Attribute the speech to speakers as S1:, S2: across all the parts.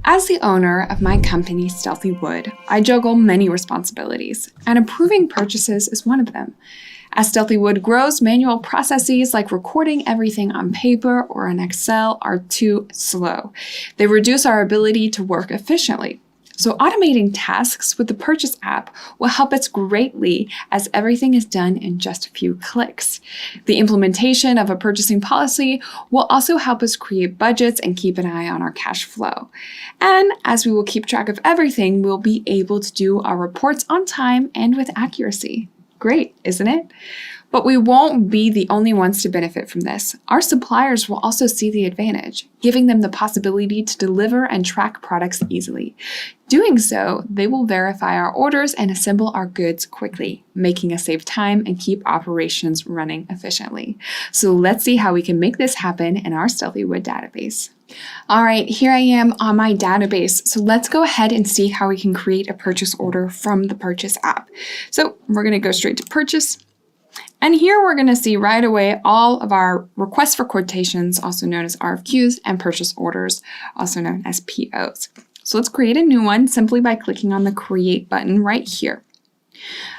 S1: As the owner of my company, Stealthy Wood, I juggle many responsibilities, and approving purchases is one of them. As Stealthy Wood grows, manual processes like recording everything on paper or in Excel are too slow. They reduce our ability to work efficiently. So automating tasks with the Purchase app will help us greatly as everything is done in just a few clicks. The implementation of a purchasing policy will also help us create budgets and keep an eye on our cash flow. And as we will keep track of everything, we'll be able to do our reports on time and with accuracy. Great, isn't it? But we won't be the only ones to benefit from this. Our suppliers will also see the advantage, giving them the possibility to deliver and track products easily. Doing so, they will verify our orders and assemble our goods quickly, making us save time and keep operations running efficiently. So let's see how we can make this happen in our Stealthy Wood database. All right, here I am on my database. So let's go ahead and see how we can create a purchase order from the Purchase app. So we're going to go straight to Purchase. And here we're going to see right away all of our requests for quotations, also known as RFQs, and purchase orders, also known as POs. So let's create a new one simply by clicking on the Create button right here.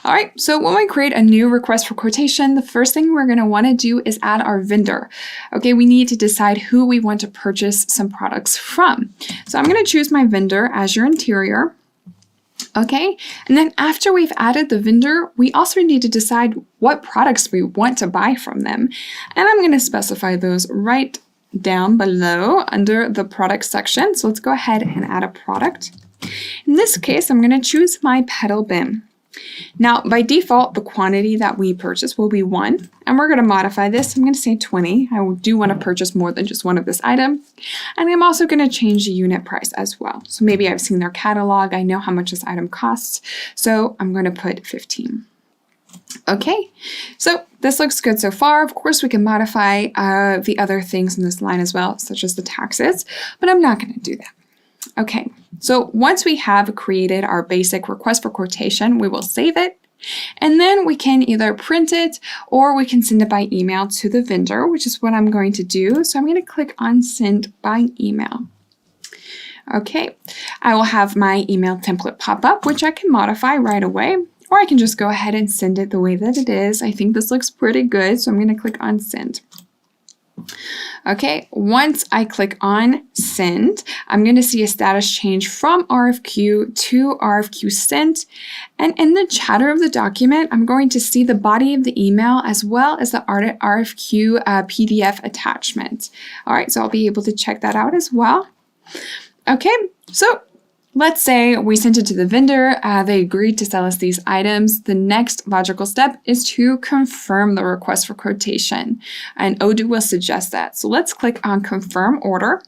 S1: All right, so when we create a new request for quotation, the first thing we're going to want to do is add our vendor. Okay, we need to decide who we want to purchase some products from. So I'm going to choose my vendor, Azure Interior. Okay, and then after we've added the vendor, we also need to decide what products we want to buy from them. And I'm going to specify those right down below under the product section. So let's go ahead and add a product. In this case, I'm going to choose my pedal bin. Now, by default, the quantity that we purchase will be 1, and we're going to modify this. I'm going to say 20. I do want to purchase more than just one of this item, and I'm also going to change the unit price as well. So maybe I've seen their catalog. I know how much this item costs, so I'm going to put 15. Okay, so this looks good so far. Of course, we can modify the other things in this line as well, such as the taxes, but I'm not going to do that. Okay, so once we have created our basic request for quotation, we will save it, and then we can either print it or we can send it by email to the vendor, which is what I'm going to do. So I'm going to click on Send by Email. Okay, I will have my email template pop up, which I can modify right away, or I can just go ahead and send it the way that it is. I think this looks pretty good, so I'm going to click on Send. Okay, once I click on Send, I'm going to see a status change from RFQ to RFQ sent. And in the chatter of the document, I'm going to see the body of the email as well as the RFQ PDF attachment. All right, so I'll be able to check that out as well. Okay, so let's say we sent it to the vendor, they agreed to sell us these items. The next logical step is to confirm the request for quotation, and Odoo will suggest that. So let's click on Confirm Order.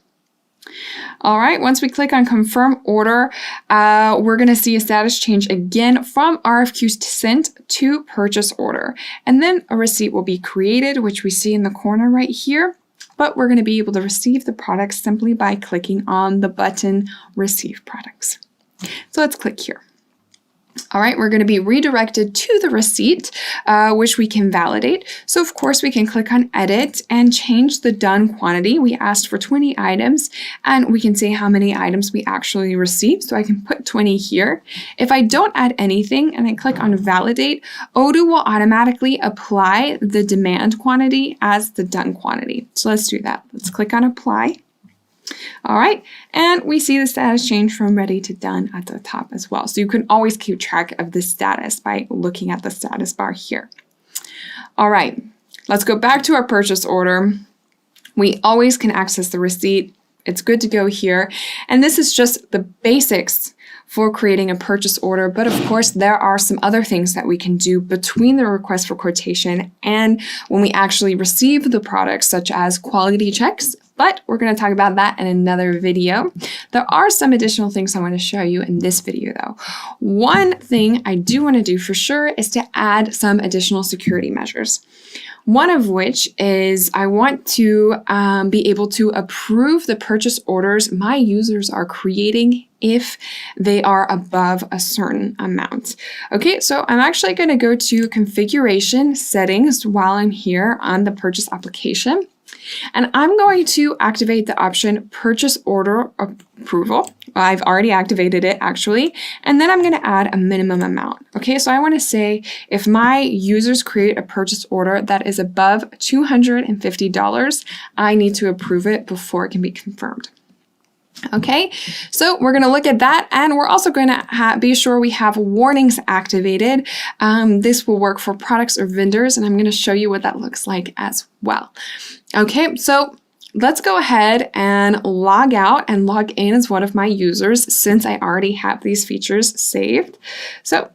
S1: All right, once we click on Confirm Order, we're going to see a status change again from RFQs sent to Purchase Order. And then a receipt will be created, which we see in the corner right here. But we're going to be able to receive the products simply by clicking on the button Receive Products. So let's click here. All right, we're going to be redirected to the receipt, which we can validate. So of course we can click on Edit and change the done quantity. We asked for 20 items, and we can see how many items we actually received. So I can put 20 here. If I don't add anything and I click on Validate, Odoo will automatically apply the demand quantity as the done quantity. So let's do that. Let's click on Apply. All right, and we see the status change from ready to done at the top as well. So you can always keep track of the status by looking at the status bar here. All right, let's go back to our purchase order. We always can access the receipt. It's good to go here. And this is just the basics for creating a purchase order. But of course, there are some other things that we can do between the request for quotation and when we actually receive the products, such as quality checks. But we're going to talk about that in another video. There are some additional things I want to show you in this video though. One thing I do want to do for sure is to add some additional security measures. One of which is I want to be able to approve the purchase orders my users are creating if they are above a certain amount. Okay, so I'm actually going to go to Configuration Settings while I'm here on the purchase application. And I'm going to activate the option Purchase Order Approval. I've already activated it actually. And then I'm going to add a minimum amount. Okay, so I want to say if my users create a purchase order that is above $250, I need to approve it before it can be confirmed. Okay, so we're going to look at that, and we're also going to be sure we have warnings activated. This will work for products or vendors, and I'm going to show you what that looks like as well. Okay, so let's go ahead and log out and log in as one of my users since I already have these features saved. So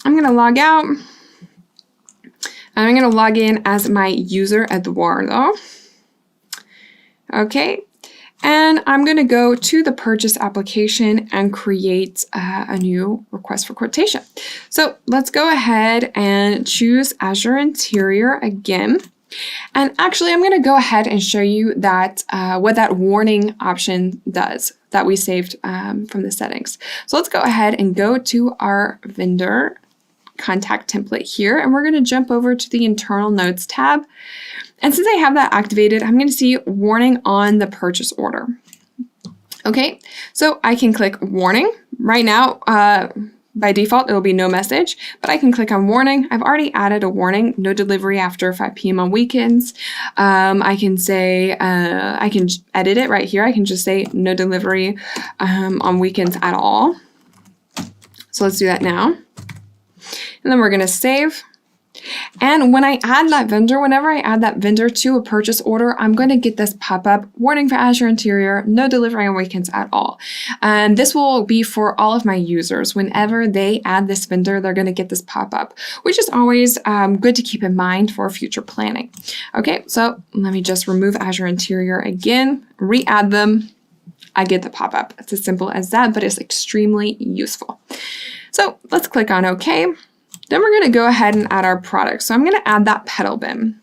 S1: I'm going to log out, and I'm going to log in as my user Eduardo. Okay. And I'm going to go to the purchase application and create a new request for quotation. So let's go ahead and choose Azure Interior again. And actually, I'm going to go ahead and show you that what that warning option does that we saved from the settings. So let's go ahead and go to our vendor contact template here, and we're going to jump over to the internal notes tab. And since I have that activated, I'm going to see warning on the purchase order. Okay, so I can click warning. Right now, by default, it'll be no message, but I can click on warning. I've already added a warning, no delivery after 5 p.m. on weekends. I can say, I can edit it right here. I can just say no delivery on weekends at all. So let's do that now. And then we're going to save. And when I add that vendor, whenever I add that vendor to a purchase order, I'm going to get this pop-up, warning for Azure Interior, no delivery on weekends at all. And this will be for all of my users. Whenever they add this vendor, they're going to get this pop-up, which is always good to keep in mind for future planning. Okay, so let me just remove Azure Interior again, re-add them. I get the pop-up. It's as simple as that, but it's extremely useful. So let's click on OK. Then we're going to go ahead and add our product. So I'm going to add that pedal bin.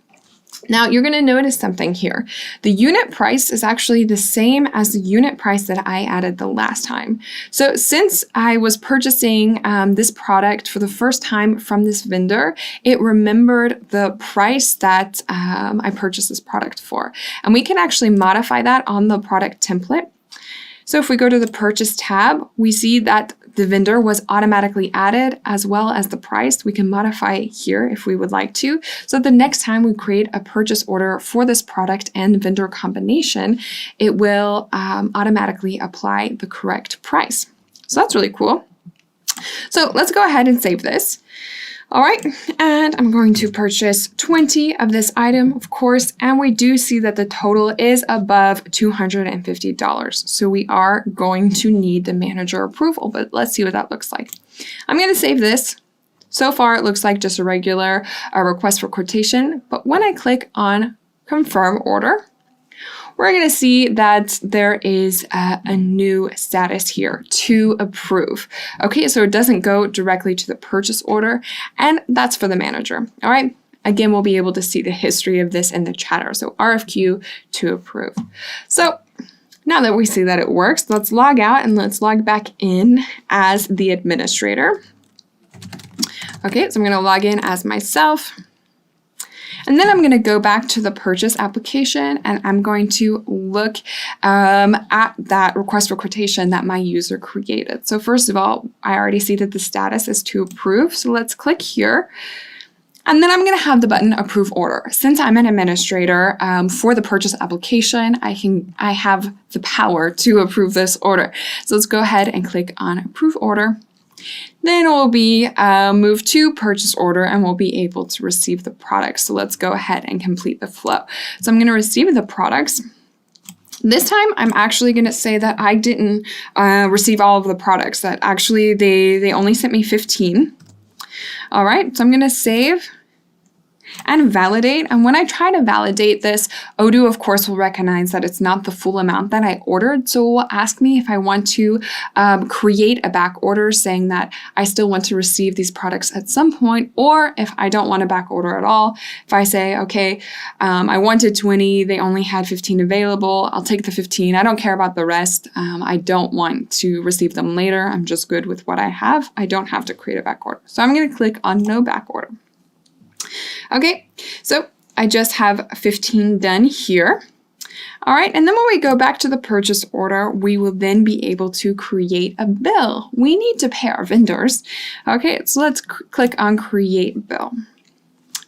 S1: Now you're going to notice something here. The unit price is actually the same as the unit price that I added the last time. So since I was purchasing this product for the first time from this vendor, it remembered the price that I purchased this product for. And we can actually modify that on the product template. So if we go to the purchase tab, we see that the vendor was automatically added as well as the price. We can modify here if we would like to. So the next time we create a purchase order for this product and vendor combination, it will automatically apply the correct price. So that's really cool. So let's go ahead and save this. All right, and I'm going to purchase 20 of this item, of course, and we do see that the total is above $250. So we are going to need the manager approval, but let's see what that looks like. I'm going to save this. So far, it looks like just a regular request for quotation, but when I click on confirm order, we're going to see that there is a new status here, to approve. Okay, so it doesn't go directly to the purchase order, and that's for the manager. All right, again, we'll be able to see the history of this in the chatter. So RFQ to approve. So now that we see that it works, let's log out and let's log back in as the administrator. Okay, so I'm going to log in as myself. And then I'm going to go back to the purchase application and I'm going to look at that request for quotation that my user created. So first of all, I already see that the status is to approve. So let's click here. And then I'm going to have the button approve order. Since I'm an administrator for the purchase application, I have the power to approve this order. So let's go ahead and click on approve order. Then we'll be moved to purchase order and we'll be able to receive the products. So let's go ahead and complete the flow. So I'm going to receive the products. This time, I'm actually going to say that I didn't receive all of the products, that actually they only sent me 15. All right, so I'm going to save and validate. And when I try to validate this, Odoo, of course, will recognize that it's not the full amount that I ordered. So it will ask me if I want to create a back order saying that I still want to receive these products at some point, or if I don't want a back order at all. If I say, okay, I wanted 20, they only had 15 available, I'll take the 15. I don't care about the rest. I don't want to receive them later. I'm just good with what I have. I don't have to create a back order. So I'm going to click on no back order. Okay, so I just have 15 done here. All right, and then when we go back to the purchase order, we will then be able to create a bill. We need to pay our vendors. Okay, so let's click on Create Bill.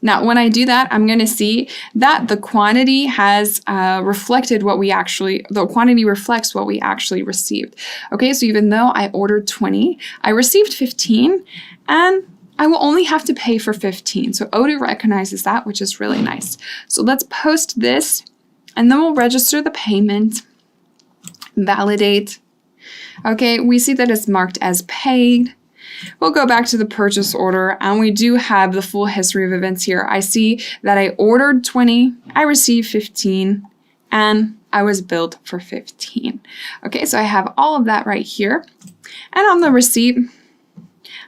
S1: Now, when I do that, I'm going to see that the quantity has reflected what we actually, the quantity reflects what we actually received. Okay, so even though I ordered 20, I received 15, and I will only have to pay for 15. So Odoo recognizes that, which is really nice. So let's post this, and then we'll register the payment, validate. Okay, we see that it's marked as paid. We'll go back to the purchase order, and we do have the full history of events here. I see that I ordered 20, I received 15, and I was billed for 15. Okay, so I have all of that right here. And on the receipt,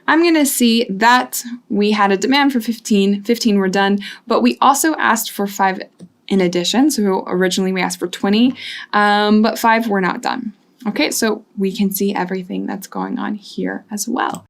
S1: I'm going to see that we had a demand for 15 were done, but we also asked for 5 in addition. So originally we asked for 20, but 5 were not done. Okay, so we can see everything that's going on here as well.